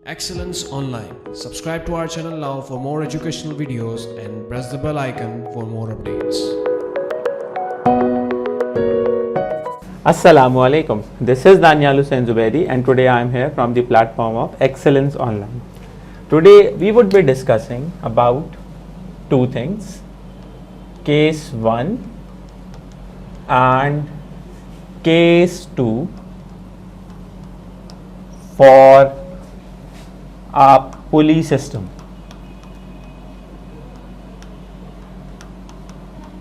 Excellence Online. Subscribe to our channel now for more educational videos and press the bell icon for more updates. Assalamu alaikum. This is Danial Hussain Zubairi and today I am here from the platform of Excellence Online. Today we would be discussing about two things, case 1 and case 2 for a pulley system.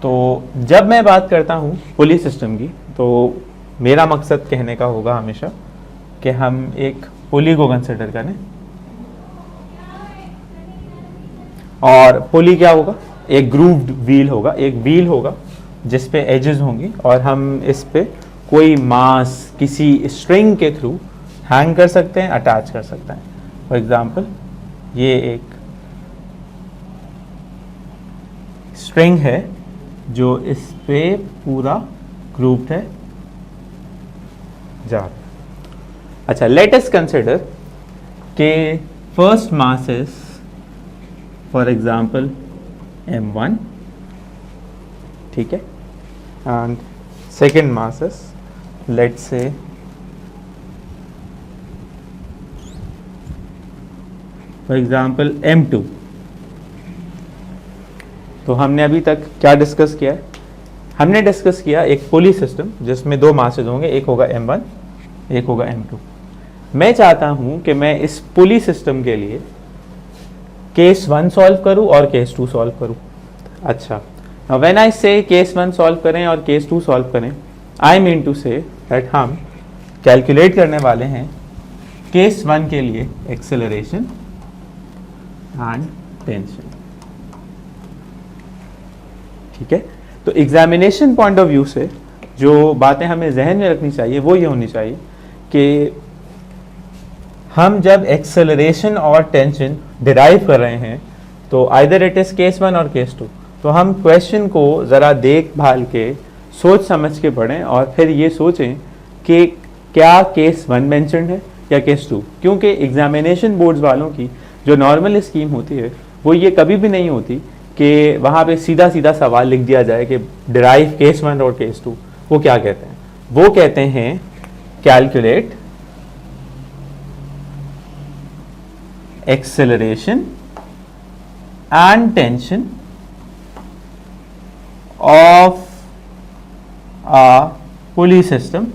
तो जब मैं बात करता हूँ पुली system की तो मेरा मकसद कहने का होगा हमेशा कि हम एक पुली को कंसिडर करें। और पुली क्या होगा? एक ग्रूव्ड व्हील होगा, एक व्हील होगा जिस पे एजेस होंगी और हम इस पे कोई मास किसी स्ट्रिंग के थ्रू हैंग कर सकते हैं, अटैच कर सकते हैं। फॉर एग्जाम्पल ये एक स्ट्रिंग है जो इस पे पूरा ग्रुप्ड है जा। अच्छा, लेट अस कंसिडर के first mass is for example m1, ठीक है, and second mass is let's say for example m2। तो हमने अभी तक क्या डिस्कस किया है? हमने डिस्कस किया एक पुली सिस्टम जिसमें दो मासेज होंगे, एक होगा m1, एक होगा m2। मैं चाहता हूं कि मैं इस पुली सिस्टम के लिए केस 1 सॉल्व करूं और केस 2 सॉल्व करूं। अच्छा, व्हेन आई से केस 1 सॉल्व करें और केस 2 सॉल्व करें, I mean to say that हम कैलकुलेट करने वाले हैं केस 1 के लिए एक्सेलरेशन एंड टेंशन। ठीक है, तो एग्जामिनेशन पॉइंट ऑफ व्यू से जो बातें हमें जहन में रखनी चाहिए वो ये होनी चाहिए कि हम जब एक्सेलरेशन और टेंशन डिराइव कर रहे हैं तो आइदर इट इज केस 1 और केस 2, तो हम क्वेश्चन को ज़रा देखभाल के सोच समझ के पढ़ें और फिर ये सोचें कि क्या केस 1 मेंशन्ड है या केस 2, क्योंकि एग्जामिनेशन बोर्ड्स वालों की जो नॉर्मल स्कीम होती है वो ये कभी भी नहीं होती कि वहाँ पे सीधा सीधा सवाल लिख दिया जाए कि डिराइव केस 1 और केस 2। वो क्या कहते हैं? वो कहते हैं calculate acceleration and tension of a pulley system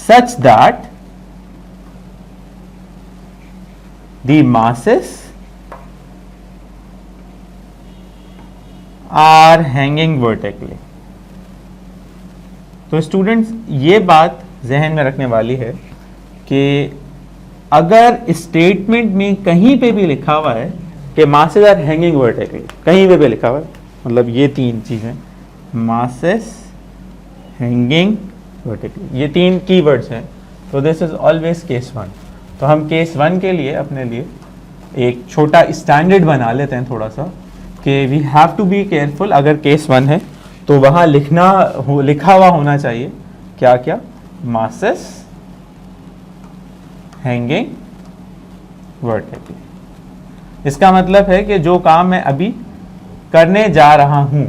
such that the masses are hanging vertically। तो स्टूडेंट्स ये बात जहन में रखने वाली है कि अगर स्टेटमेंट में कहीं पे भी लिखा हुआ है कि masses are hanging vertically, कहीं पे भी लिखा हुआ है, मतलब ये तीन चीजें masses hanging वर्टिकली, ये तीन कीवर्ड्स हैं, तो दिस इज ऑलवेज केस 1। तो हम केस 1 के लिए अपने लिए एक छोटा स्टैंडर्ड बना लेते हैं थोड़ा सा कि we have to be careful. अगर केस 1 है तो वहाँ लिखा हुआ होना चाहिए क्या क्या? Masses hanging vertically. इसका मतलब है कि जो काम मैं अभी करने जा रहा हूँ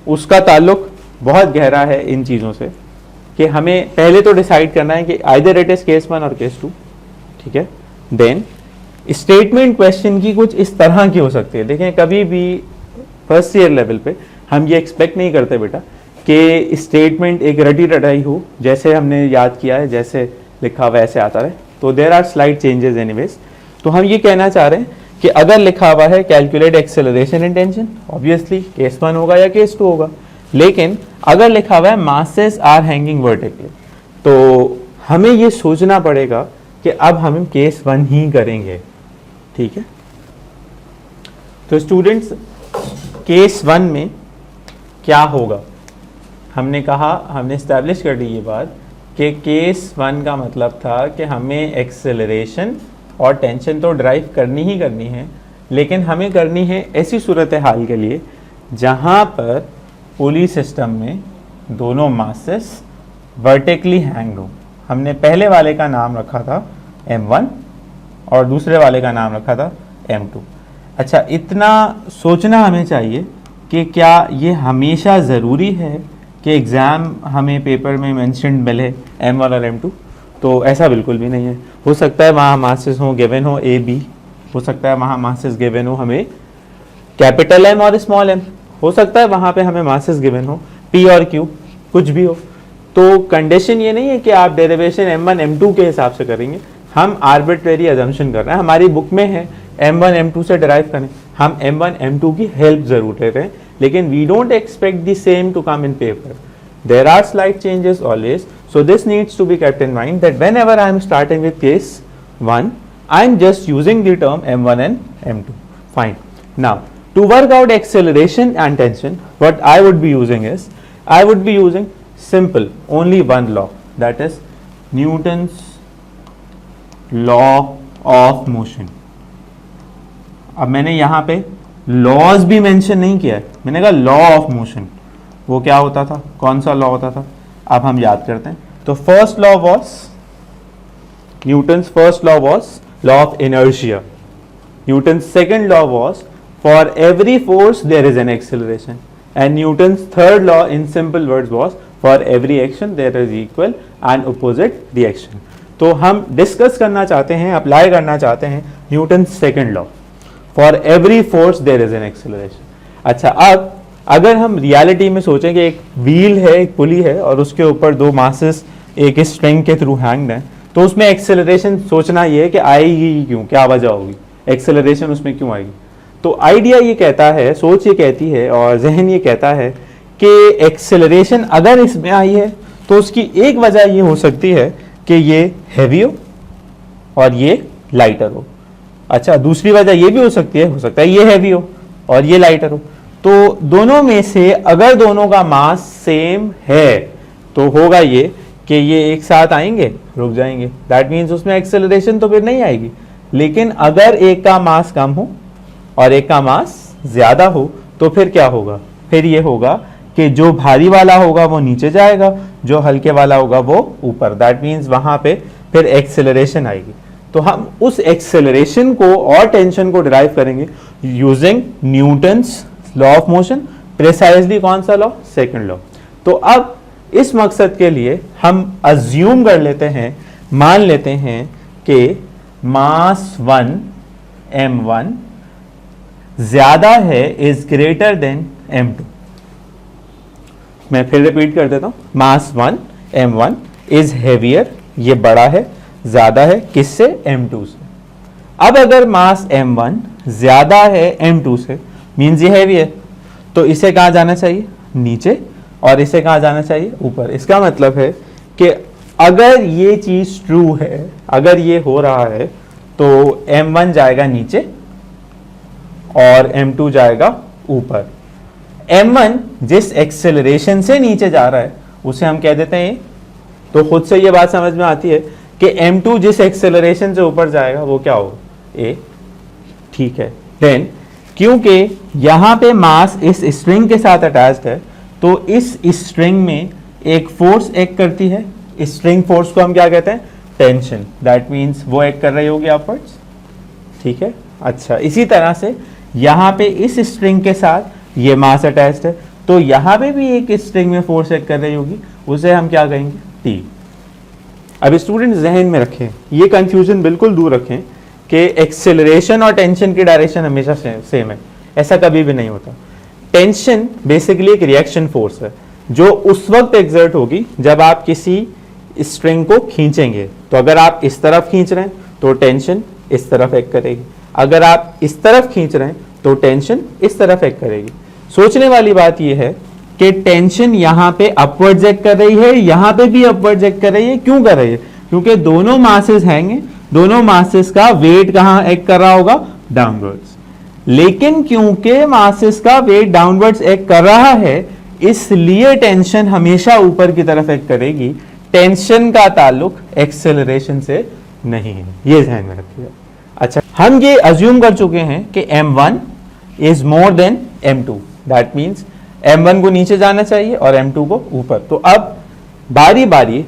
उसका ताल्लुक बहुत गहरा है इन चीज़ों से कि हमें पहले तो डिसाइड करना है कि आइदर इट इज केस 1 और केस 2, ठीक है। देन स्टेटमेंट क्वेश्चन की कुछ इस तरह की हो सकती है। देखें, कभी भी फर्स्ट ईयर लेवल पे हम ये एक्सपेक्ट नहीं करते बेटा कि स्टेटमेंट एक रटी रटाई हो, जैसे हमने याद किया है, जैसे लिखा हुआ ऐसे आता रहे। तो there are slight changes anyways. तो हम ये कहना चाह रहे हैं कि अगर लिखा हुआ है calculate acceleration and tension, obviously case 1 होगा या केस 2 होगा। लेकिन अगर लिखा हुआ है मासेस आर हैंगिंग वर्टिकली, तो हमें ये सोचना पड़ेगा कि अब हम केस 1 ही करेंगे, ठीक है। तो स्टूडेंट्स, केस 1 में क्या होगा? हमने कहा, हमने इस्टेब्लिश कर ली ये बात कि केस 1 का मतलब था कि हमें एक्सेलरेशन और टेंशन तो ड्राइव करनी ही करनी है, लेकिन हमें करनी है ऐसी सूरत हाल के लिए जहाँ पर पुली सिस्टम में दोनों मासेस वर्टिकली हैंग्ड हो। हमने पहले वाले का नाम रखा था M1 और दूसरे वाले का नाम रखा था M2। अच्छा, इतना सोचना हमें चाहिए कि क्या ये हमेशा ज़रूरी है कि एग्ज़ाम हमें पेपर में मेंशन्ड मिले M1 और M2? तो ऐसा बिल्कुल भी नहीं है। हो सकता है वहाँ मासेस हो गिवन हो A B, हो सकता है वहाँ मासेस गिवन हो हमें कैपिटल M और स्मॉल m, हो सकता है वहाँ पे हमें मासेस गिवन हो P और Q, कुछ भी हो। तो कंडीशन ये नहीं है कि आप डेरिवेशन M1 M2 के हिसाब से करेंगे। हम आर्बिट्रेरी अजम्पशन कर रहे हैं, हमारी बुक में है M1 M2 से डिराइव करें, हम M1 M2 की हेल्प जरूर ले रहे हैं, लेकिन we don't expect the same to come in paper. There are slight changes always, so this needs to be kept in mind that whenever I am starting with case 1, I am just using the term M1 and M2. Fine. Now, to work out acceleration and tension, what I would be using is, I would be using simple, only one law, that is Newton's law of motion. अब मैंने यहाँ पे laws भी mention नहीं किया है, मैंने कहा लॉ ऑफ मोशन. वो क्या होता था, कौन सा लॉ होता था, अब हम याद करते हैं. तो first law was Newton's first law was law of inertia. Newton's second law was for every force there is an acceleration, and Newton's third law in simple words was for every action there is equal and opposite reaction. तो हम discuss करना चाहते हैं, apply करना चाहते हैं Newton's second law, for every force there is an acceleration. अच्छा, अब अगर हम रियलिटी में सोचें कि एक व्हील है, एक पुली है और उसके ऊपर दो मासेस एक स्ट्रिंग के थ्रू हैंग्ड हैं, तो उसमें एक्सेलरेशन सोचना ये है कि आएगी क्यों, क्या वजह होगी, एक्सेलरेशन उसमें क्यों आएगी. तो आइडिया ये कहता है, सोच ये कहती है और जहन ये कहता है कि एक्सेलरेशन अगर इसमें आई है तो उसकी एक वजह ये हो सकती है कि ये हैवी हो और ये लाइटर हो. अच्छा, दूसरी वजह ये भी हो सकता है ये हैवी हो और ये लाइटर हो. तो दोनों में से अगर दोनों का मास सेम है तो होगा ये कि ये एक साथ आएंगे, रुक जाएंगे, दैट मीन्स उसमें एक्सेलरेशन तो फिर नहीं आएगी. लेकिन अगर एक का मास कम हो और एक का मास ज्यादा हो तो फिर क्या होगा, फिर ये होगा कि जो भारी वाला होगा वो नीचे जाएगा, जो हल्के वाला होगा वो ऊपर. दैट मीन्स वहां पे फिर एक्सेलरेशन आएगी. तो हम उस एक्सेलरेशन को और टेंशन को डिराइव करेंगे using Newton's law of motion. Precisely कौन सा लॉ, सेकंड लॉ. तो अब इस मकसद के लिए हम अज्यूम कर लेते हैं, मान लेते हैं कि मास 1 m1 ज्यादा है, इज ग्रेटर देन m2. मैं फिर रिपीट कर देता हूं, मास 1 m1 इज हैवियर, ये बड़ा है, ज्यादा है, किससे, m2 से. अब अगर मास m1 ज्यादा है m2 से, मीन्स ये हैवी है, तो इसे कहाँ जाना चाहिए, नीचे, और इसे कहाँ जाना चाहिए, ऊपर. इसका मतलब है कि अगर ये चीज ट्रू है, अगर ये हो रहा है, तो m1 जाएगा नीचे और m2 जाएगा ऊपर. m1 जिस एक्सेलरेशन से नीचे जा रहा है उसे हम कह देते हैं, तो खुद से ये बात समझ में आती है कि m2 जिस एक्सेलरेशन से ऊपर जाएगा वो क्या होगा, a. ठीक है, देन क्योंकि यहां पे मास इस स्ट्रिंग के साथ अटैच्ड है, तो इस स्ट्रिंग में एक फोर्स एक्ट करती है. स्ट्रिंग फोर्स को हम क्या कहते हैं, टेंशन. दैट मीन्स वो एक्ट कर रही होगी अपवर्ड्स. ठीक है. अच्छा, इसी तरह से यहां पे इस स्ट्रिंग के साथ ये मास अटैच्ड है, तो यहां पे भी एक स्ट्रिंग में फोर्स एक्ट कर रही होगी, उसे हम क्या कहेंगे, टी. अब स्टूडेंट जहन में रखें, ये कंफ्यूजन बिल्कुल दूर रखें कि एक्सेलरेशन और टेंशन की डायरेक्शन हमेशा सेम है, ऐसा कभी भी नहीं होता. टेंशन बेसिकली एक रिएक्शन फोर्स है जो उस वक्त एग्जर्ट होगी जब आप किसी स्ट्रिंग को खींचेंगे. तो अगर आप इस तरफ खींच रहे हैं तो टेंशन इस तरफ एक्ट करेगी, अगर आप इस तरफ खींच रहे हैं तो टेंशन इस तरफ एक्ट करेगी. सोचने वाली बात यह है कि टेंशन यहाँ पे अपवर्ड्स एक्ट कर रही है, यहाँ पे भी अपवर्ड्स एक्ट कर रही है. क्यों कर रही है, क्योंकि दोनों मासेस हैंगे, दोनों मासेस का वेट कहाँ एक्ट कर रहा होगा, डाउनवर्ड्स. लेकिन क्योंकि मासेस का वेट डाउनवर्ड्स एक्ट कर रहा है, इसलिए टेंशन हमेशा ऊपर की तरफ एक्ट करेगी. टेंशन का ताल्लुक एक्सेलरेशन से नहीं है, ये ध्यान में रखिएगा. अच्छा, हम ये अज्यूम कर चुके हैं कि m1 is more than m2. That means m1 को नीचे जाना चाहिए और m2 को ऊपर. तो अब बारी बारी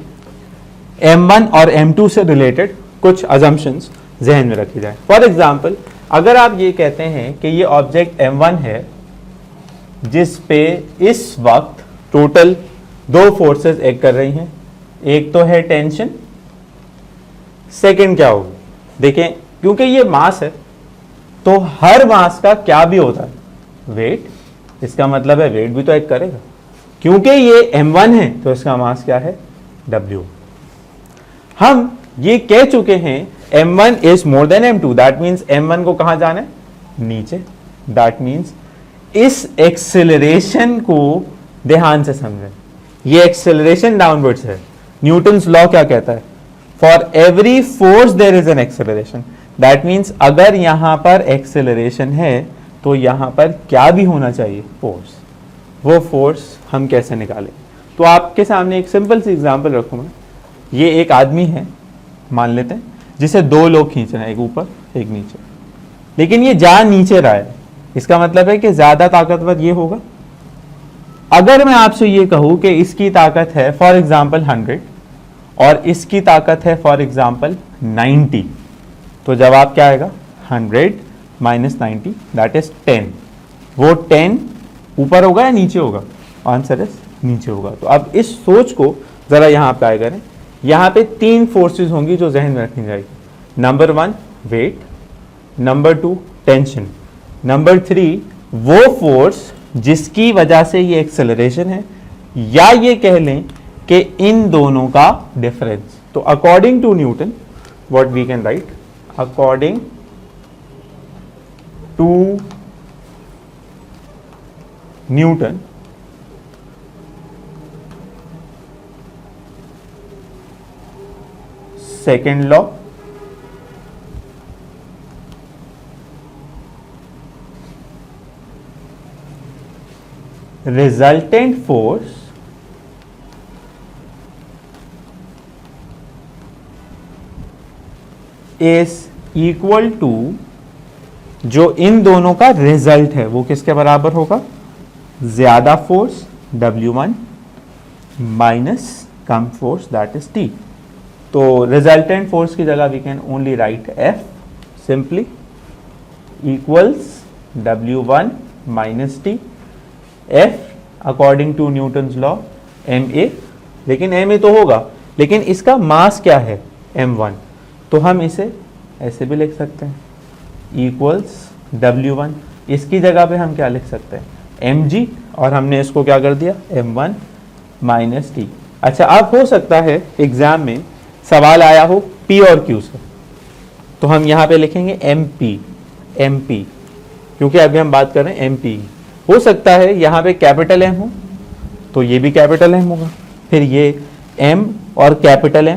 m1 और m2 से रिलेटेड कुछ अजम्पशंस जहन में रखी जाए। फॉर एग्जाम्पल, अगर आप ये कहते हैं कि ये ऑब्जेक्ट m1 है जिस पे इस वक्त टोटल 2 फोर्सेस एक्ट कर रही हैं, एक तो है टेंशन, सेकंड क्या होगी, देखें क्योंकि ये मास है तो हर मास का क्या भी होता है, वेट। इसका मतलब है वेट भी तो एक्ट करेगा, क्योंकि ये m1 है तो इसका मास क्या है, w। हम ये कह चुके हैं m1 is more than m2, that means m1 को कहां जाना है, नीचे। दैट मीन्स इस एक्सेलरेशन को ध्यान से समझें, ये एक्सेलरेशन डाउनवर्ड्स है। न्यूटन्स लॉ क्या कहता है, for every force there is an acceleration. That means अगर यहां पर एक्सेलरेशन है तो यहां पर क्या भी होना चाहिए, फोर्स। वो फोर्स हम कैसे निकालें, तो आपके सामने एक सिंपल सी एग्जांपल रखूं मैं। ये एक आदमी है मान लेते हैं, जिसे 2 लोग खींच रहे हैं, एक ऊपर एक नीचे, लेकिन ये जा नीचे रहा है। इसका मतलब है कि ज्यादा ताकतवर ये होगा। अगर मैं आपसे ये कहूं कि इसकी ताकत है फॉर एग्जांपल 100 और इसकी ताकत है फॉर एग्जांपल 90, तो जवाब क्या आएगा, 100 माइनस 90 दैट इज 10। वो 10 ऊपर होगा या नीचे होगा, आंसर इज नीचे होगा। तो अब इस सोच को जरा यहां अप्लाई करें। यहां पे 3 फोर्सेस होंगी जो जहन में रखनी जाएगी। Number 1 weight, number 2 tension, number 3 वो फोर्स जिसकी वजह से ये एक्सेलरेशन है, या ये कह लें कि इन दोनों का डिफरेंस। तो according to Newton what we can write, according to Newton second law, resultant force is equal to, जो इन दोनों का रिजल्ट है वो किसके बराबर होगा, ज्यादा फोर्स W1 माइनस कम फोर्स दैट इज T। तो रिजल्टेंट फोर्स की जगह we can only write F simply equals W1 minus T। F according to Newton's law ma, लेकिन ma तो होगा, लेकिन इसका मास क्या है m1, तो हम इसे ऐसे भी लिख सकते हैं इक्वल्स W1। इसकी जगह पे हम क्या लिख सकते हैं mg, और हमने इसको क्या कर दिया m1 माइनस टी। अच्छा, अब हो सकता है एग्जाम में सवाल आया हो p और q से, तो हम यहाँ पे लिखेंगे mp, क्योंकि अभी हम बात कर रहे हैं mp। हो सकता है यहाँ पे कैपिटल M हो तो ये भी कैपिटल M होगा, फिर ये M और कैपिटल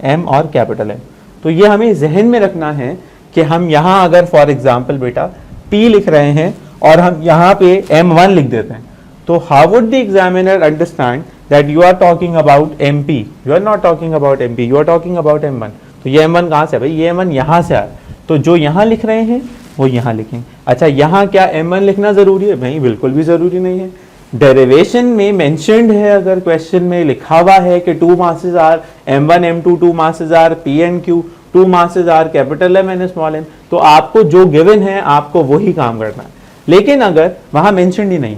M और कैपिटल M। तो ये हमें जहन में रखना है कि हम यहाँ अगर फॉर एग्जांपल बेटा P लिख रहे हैं और हम यहाँ पे M1 लिख देते हैं, तो how would the examiner understand that you are talking about MP, you are not talking about MP, you are talking about M1। तो ये M1 कहाँ से है भाई, ये M1 यहाँ से आया, तो जो यहाँ लिख रहे हैं वो यहाँ लिखेंगे। अच्छा, यहाँ क्या M1 लिखना जरूरी है भाई, बिल्कुल भी जरूरी नहीं है। डेरिवेशन में मेंशन्ड है, अगर क्वेश्चन में लिखा हुआ है कि 2 masses are M1 M2, 2 masses are P and Q, 2 masses are capital M and small m, तो आपको जो गिवन है आपको वही काम करना है। लेकिन अगर वहां मेंशन्ड ही नहीं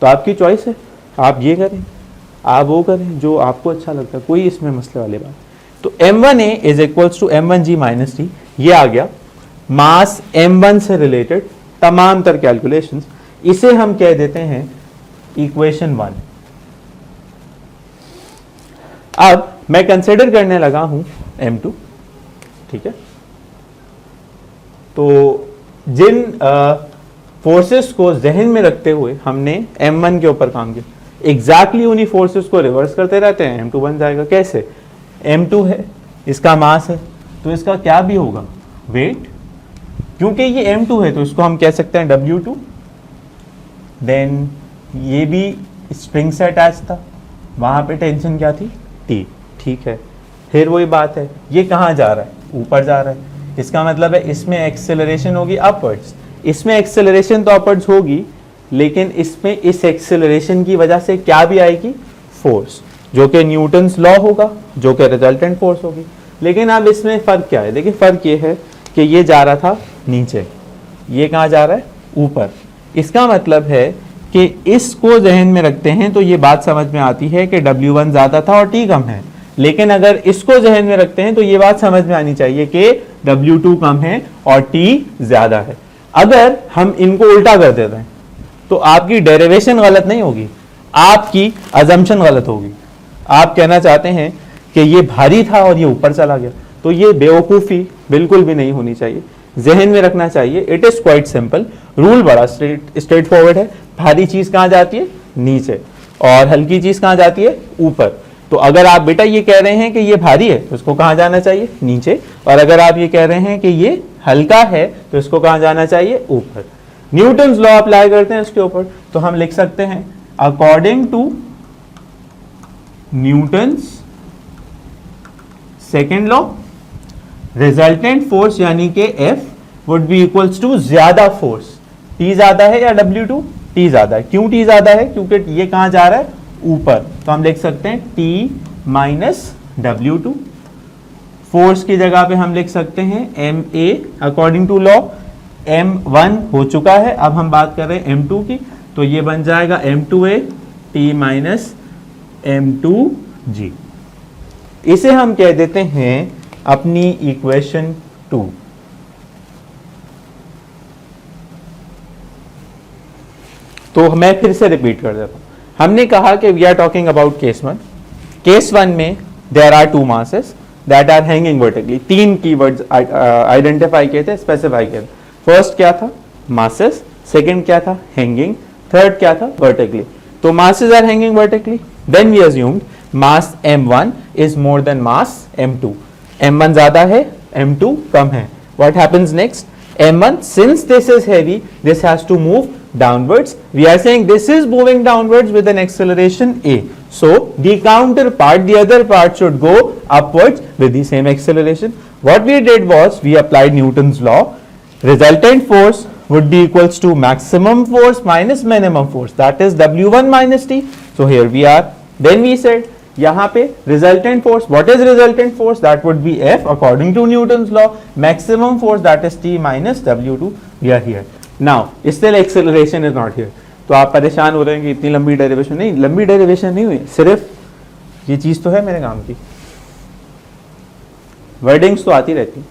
तो आपकी चॉइस है, आप ये करें आप वो करें जो आपको अच्छा लगता है, कोई इसमें मसले वाली बात। तो M1A is equals to M1G minus T, ये आ गया मास M1 से रिलेटेड तमाम तर कैलकुलेशंस। इसे हम कह देते हैं इक्वेशन 1। अब मैं कंसिडर करने लगा हूं M2, ठीक है। तो जिन फोर्सेस को जहन में रखते हुए हमने M1 के ऊपर काम किया, एग्जैक्टली उन्हीं फोर्सेस को रिवर्स करते रहते हैं, M2 बन जाएगा। कैसे, M2 है, इसका मास है, तो इसका क्या भी होगा, वेट। क्योंकि ये M2 है तो इसको हम कह सकते हैं W2। देन ये भी स्प्रिंग से अटैच था, वहां पे टेंशन क्या थी, T, ठीक है। फिर वही बात है, ये कहाँ जा रहा है, ऊपर जा रहा है, इसका मतलब है इसमें एक्सेलरेशन होगी अपवर्ड्स। इसमें एक्सेलरेशन तो अपवर्ड्स होगी, लेकिन इसमें इस एक्सेलरेशन की वजह से क्या भी आएगी, फोर्स। जो कि न्यूटन्स लॉ होगा, जो कि रिजल्टेंट फोर्स होगी। लेकिन अब इसमें फर्क क्या है, देखिए फर्क ये है कि ये जा रहा था नीचे, ये कहाँ जा रहा है, ऊपर। इसका मतलब है कि इसको जहन में रखते हैं तो ये बात समझ में आती है कि W1 ज्यादा था और T कम है। लेकिन अगर इसको जहन में रखते हैं तो ये बात समझ में आनी चाहिए कि W2 कम है और T ज्यादा है। अगर हम इनको उल्टा कर देते हैं तो आपकी डेरिवेशन गलत नहीं होगी, आपकी अजम्पशन गलत होगी। आप कहना चाहते हैं कि ये भारी था और ये ऊपर चला गया, तो ये बेवकूफ़ी बिल्कुल भी नहीं होनी चाहिए, जहन में रखना चाहिए। It is quite simple, rule बड़ा स्ट्रेट फॉरवर्ड है। भारी चीज़ कहाँ जाती है, नीचे, और हल्की चीज़ कहाँ जाती है, ऊपर। तो अगर आप बेटा ये कह रहे हैं कि ये भारी है तो इसको कहाँ जाना चाहिए, नीचे, और अगर आप ये कह रहे हैं कि ये हल्का है तो इसको कहाँ जाना चाहिए, ऊपर। न्यूटन्स लॉ अप्लाई करते हैं इसके ऊपर, तो हम लिख सकते हैं according to Newton's second law, resultant force यानी कि F would be equals to ज्यादा फोर्स। T ज्यादा है या W2, T ज्यादा है। क्यों T ज्यादा है, क्योंकि ये कहां जा रहा है, ऊपर, तो हम लिख सकते हैं T माइनस W2। फोर्स की जगह पे हम लिख सकते हैं MA according to law. M1 हो चुका है, अब हम बात कर रहे हैं M2 की, तो ये बन जाएगा M2A T माइनस M2G। इसे हम कह देते हैं अपनी इक्वेशन 2। तो मैं फिर से रिपीट कर देता हूं। हमने कहा कि we are talking about case 1। Case 1 में there are two masses that are hanging vertically. 3 keywords identify किए थे, स्पेसिफाई किए थे। फर्स्ट क्या था, मासेस, सेकंड क्या था, हैंगिंग, थर्ड क्या था, वर्टिकली। तो masses are hanging vertically, then we assumed mass m1 is more than mass m2. m1 ज्यादा है, m2 कम है. What happens next? m1, since this is heavy, this has to move downwards. We are saying this is moving downwards with an acceleration a. So the counterpart, the other part should go upwards with the same acceleration. What we did was we applied Newton's law. Resultant force would be equals to maximum force minus minimum force, that is W1 minus T. So here we are. Then we said यहाँ पे resultant force, what is resultant force? That would be F according to Newton's law. Maximum force, that is T minus W2. We are here. Now still acceleration is not here. तो आप परेशान हो रहे हैं कि इतनी लंबी डेरिवेशन नहीं, लंबी डेरिवेशन नहीं हुई, सिर्फ ये चीज़ तो है मेरे काम की, वर्डिंग्स तो आती रहती,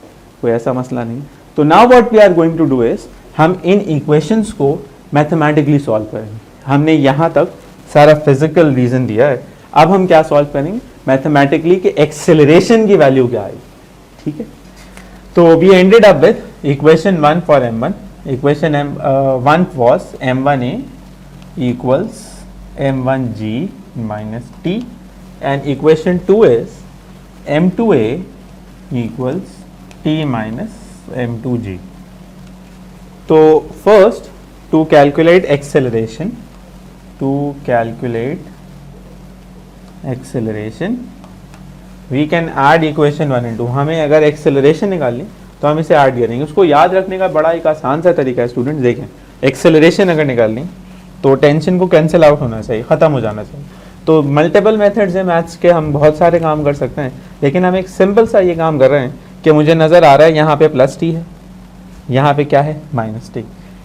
कोई ऐसा मसला नहीं। तो now what we are going to do is, हम इन इक्वेशंस को मैथमेटिकली सॉल्व करेंगे। हमने यहाँ तक सारा फिजिकल रीजन दिया है, अब हम क्या सॉल्व करेंगे मैथमेटिकली कि एक्सेलरेशन की वैल्यू क्या आएगी, ठीक है। तो we ended up with equation 1 for m1. Equation m1 was m1a equals m1g minus t, and equation 2 is m2a equals t minus m2g. तो first to calculate acceleration, we can add equation 1 and 2. हमें अगर acceleration निकालनी तो हम इसे add करेंगे। उसको याद रखने का बड़ा एक आसान सा तरीका है स्टूडेंट, देखें एक्सेलरेशन अगर निकालनी तो टेंशन को कैंसिल आउट होना चाहिए, ख़त्म हो जाना चाहिए। तो मल्टीपल मेथड्स हैं मैथ्स के, हम बहुत सारे काम कर सकते हैं, लेकिन हम एक सिंपल सा ये काम कर रहे हैं कि मुझे नज़र आ रहा है यहाँ पे प्लस टी है, यहाँ पे क्या है माइनस टी।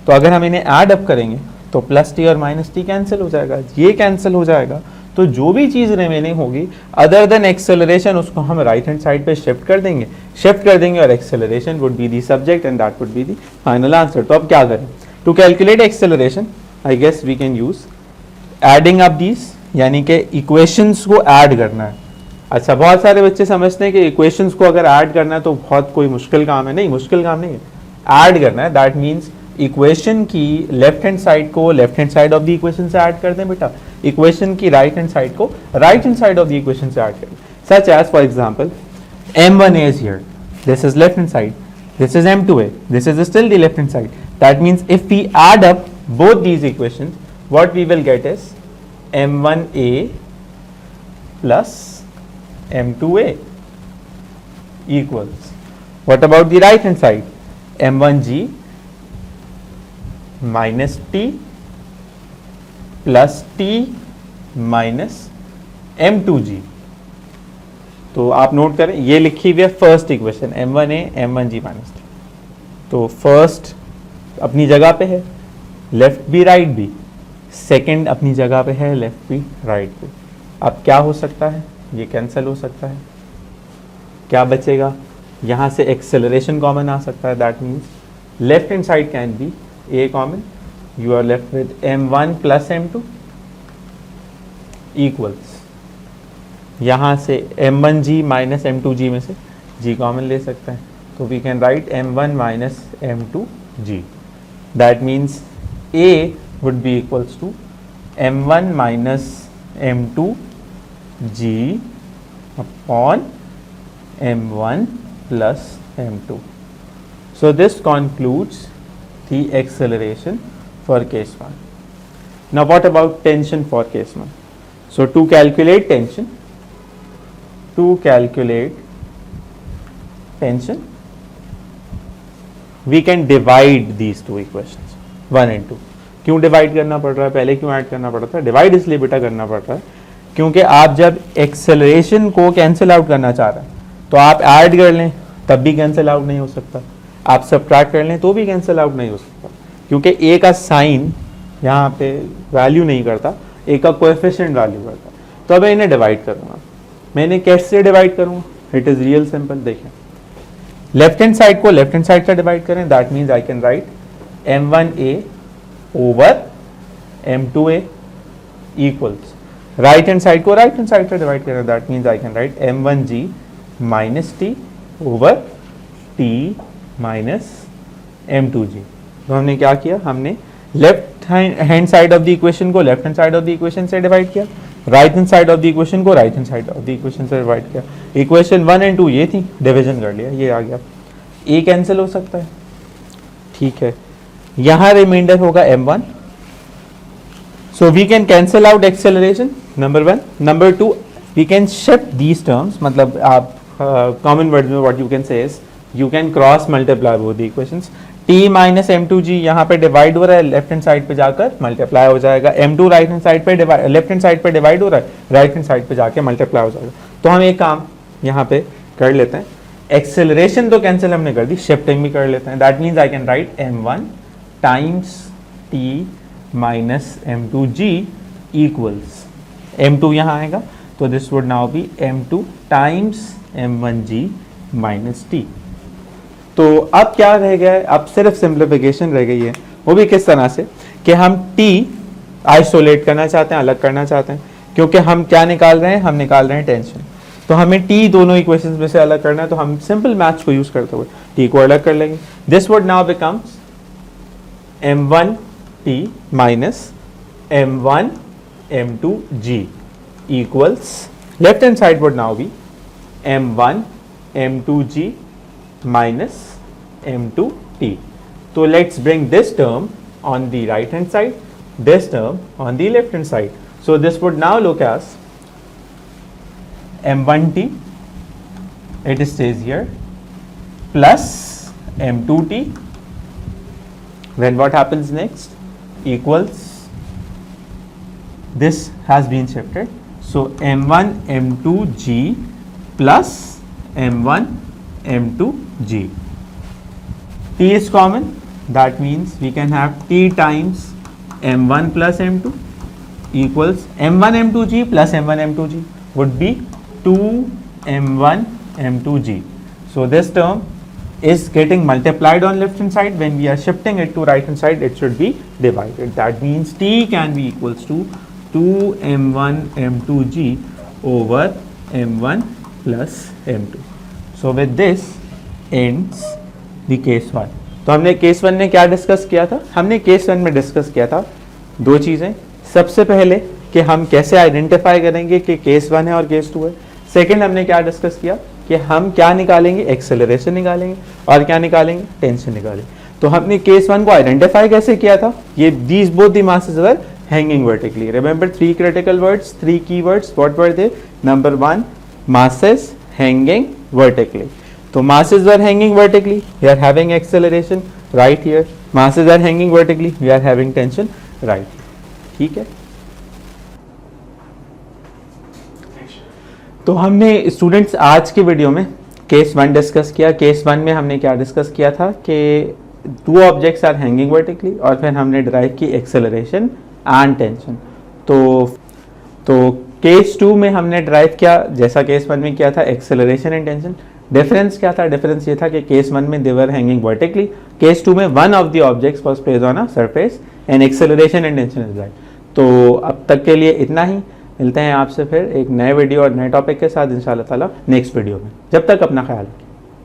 तो अगर हम इन्हें ऐड अप करेंगे तो प्लस टी और माइनस टी कैंसिल हो जाएगा, ये कैंसिल हो जाएगा। तो जो भी चीज़ रिमेनिंग होगी अदर देन एक्सेलरेशन उसको हम राइट हैंड साइड पे शिफ्ट कर देंगे और acceleration would be the subject and that would be the final answer. तो अब क्या करें, to calculate acceleration I guess we can use adding up these, यानी कि इक्वेशंस को ऐड करना है। अच्छा, बहुत सारे बच्चे समझते हैं कि इक्वेशंस को अगर ऐड करना है तो बहुत कोई मुश्किल काम है, नहीं मुश्किल काम नहीं है, ऐड करना है। दैट मीन्स इक्वेशन की लेफ्ट हैंड साइड को left hand side of the equation से ऐड कर दें बेटा, इक्वेशन की राइट हैंड साइड को right hand side of the equation से ऐड करें। Such as for example m1a is here, this is left hand side, this is m2a, this is still the left hand side. That means if we add up both these equations, what we will get is m1a plus m2a equals, what about the right hand side, m1g minus t plus t minus m2g। तो आप note करें, ये लिखी हुई है first equation m1a m1g minus T. तो first अपनी जगह पे है, लेफ्ट भी राइट भी, सेकंड अपनी जगह पे है, लेफ्ट भी राइट भी। अब क्या हो सकता है, ये कैंसिल हो सकता है, क्या बचेगा, यहाँ से एक्सेलरेशन कॉमन आ सकता है। That means left hand side can be a common, you are left with m1 plus m2 equals, यहाँ से m1g माइनस m2g में से g कॉमन ले सकते हैं, तो we can write m1 minus m2g। That means a would be equals to m1 minus m2g upon m1 plus m2. So this concludes the acceleration for case 1. Now what about tension for case 1? So to calculate tension, we can divide these two equations 1 and 2. क्यों divide करना पड़ रहा है, पहले क्यों add करना पड़ता है? डिवाइड इसलिए बेटा करना पड़ रहा है क्योंकि आप जब एक्सेलरेशन को कैंसिल आउट करना चाह रहे हैं तो आप ऐड कर लें तब भी कैंसिल आउट नहीं हो सकता, आप सब्ट्रैक्ट कर लें तो भी कैंसिल आउट नहीं हो सकता, क्योंकि ए का साइन यहाँ पे वैल्यू नहीं करता, ए का कोएफिशिएंट वैल्यू करता। तो अब इन्हें डिवाइड करूँगा, मैं इन्हें कैसे डिवाइड करूँगा? It is real simple. देखें, लेफ्ट हैंड साइड को लेफ्ट हैंड साइड से डिवाइड करें, that means I can write m1a over m2a equals, right hand side को राइट हैंड साइड से डिवाइड करें, that means I can write m1g minus T over t minus m2g। तो हमने क्या किया, हमने left hand side of the equation को left hand side of the equation से डिवाइड किया, right hand side of the equation को right hand side of the equation से डिवाइड किया। इक्वेशन 1 एंड 2 ये थी, डिवीजन कर लिया, ये आ गया। ए कैंसिल हो सकता है, ठीक है, यहाँ रिमाइंडर होगा m1, so we can cancel out acceleration, number 1। Number 2, we can shift these terms, मतलब आप कॉमन वर्ड में what you can say is you can cross multiply both the equations. t minus m2g यहाँ पे divide हो रहा है, left hand side पे जाकर मल्टीप्लाई हो जाएगा, m2 राइट हैंड साइड पे लेफ्ट हैंड साइड पे डिवाइड हो रहा है, राइट हैंड साइड पे जाके मल्टीप्लाई हो जाएगा। तो हम एक काम यहाँ पे कर लेते हैं, एक्सेलरेशन तो कैंसिल हमने कर दी, शिफ्टिंग भी कर लेते हैं। That means I can write m1 times t minus m2g equals, m2 यहाँ आएगा तो this would now be m2 times m1g minus t। तो अब क्या रह गया है, अब सिर्फ सिंप्लीफिकेशन रह गई है, वो भी किस तरह से कि हम t आइसोलेट करना चाहते हैं, अलग करना चाहते हैं, क्योंकि हम क्या निकाल रहे हैं, हम निकाल रहे हैं टेंशन। तो हमें t दोनों इक्वेशंस में से अलग करना है, तो हम सिंपल मैथ्स को यूज करते हुए t को अलग कर लेंगे। This would now becomes m1t minus m1 m2g equals, left hand side would now be m1 m2g minus m2t. So let's bring this term on the right hand side, this term on the left hand side. So this would now look as m1t, it stays here, plus m2t. Then what happens next? Equals, this has been shifted, so m1 m2g plus m1 m2g. t is common, that means we can have t times m1 plus m2 equals m1 m2g plus m1 m2g would be 2 m1 m2g. So this term is getting multiplied on left hand side. When we are shifting it to right hand side, it should be divided. That means t can be equals to 2 m1 m2g over m1 plus m2. So with this ends the case 1. तो हमने case 1 में क्या discuss किया था? हमने case 1 में discuss किया था दो चीज़ें। सबसे पहले कि हम कैसे आइडेंटिफाई करेंगे कि केस 1 है और केस 2 है। सेकंड हमने क्या डिस्कस किया कि हम क्या निकालेंगे, एक्सेलरेशन निकालेंगे और क्या निकालेंगे, टेंशन निकालेंगे। तो हमने केस 1 को आइडेंटिफाई कैसे किया था? ये these both the masses were hanging vertically. Remember 3 critical words, 3 keywords. What were they? Number 1, masses hanging vertically. So masses are hanging vertically, we are having acceleration right here. Masses are hanging vertically, we are having tension right here. ठीक है। तो हमने students आज के video में case 1 discuss किया। Case 1 में हमने क्या डिस्कस किया था कि 2 ऑब्जेक्ट्स आर हैंगिंग वर्टिकली, और फिर हमने डिराइव की एक्सेलरेशन एंड टेंशन। तो केस 2 में हमने डिराइव किया जैसा केस 1 में किया था, एक्सेलरेशन एंड टेंशन। डिफरेंस क्या था? डिफरेंस ये था कि केस 1 में दे वर हैंगिंग वर्टिकली, केस 2 में one of the objects was placed on a surface and acceleration and tension is right. तो अब तक के लिए इतना ही, मिलते हैं आपसे फिर एक नए वीडियो और नए टॉपिक के साथ इंशाल्लाह ताला नेक्स्ट वीडियो में। जब तक अपना ख्याल रखें।